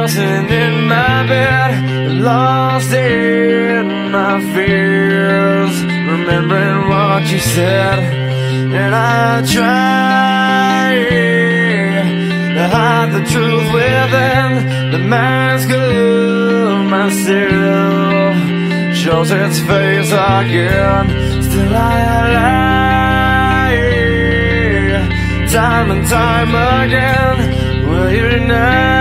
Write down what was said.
sitting in my bed, lost in my fears, remembering what you said. And I try to hide the truth within. The mask of myself shows its face again. Still I lie, time and time again. Will you deny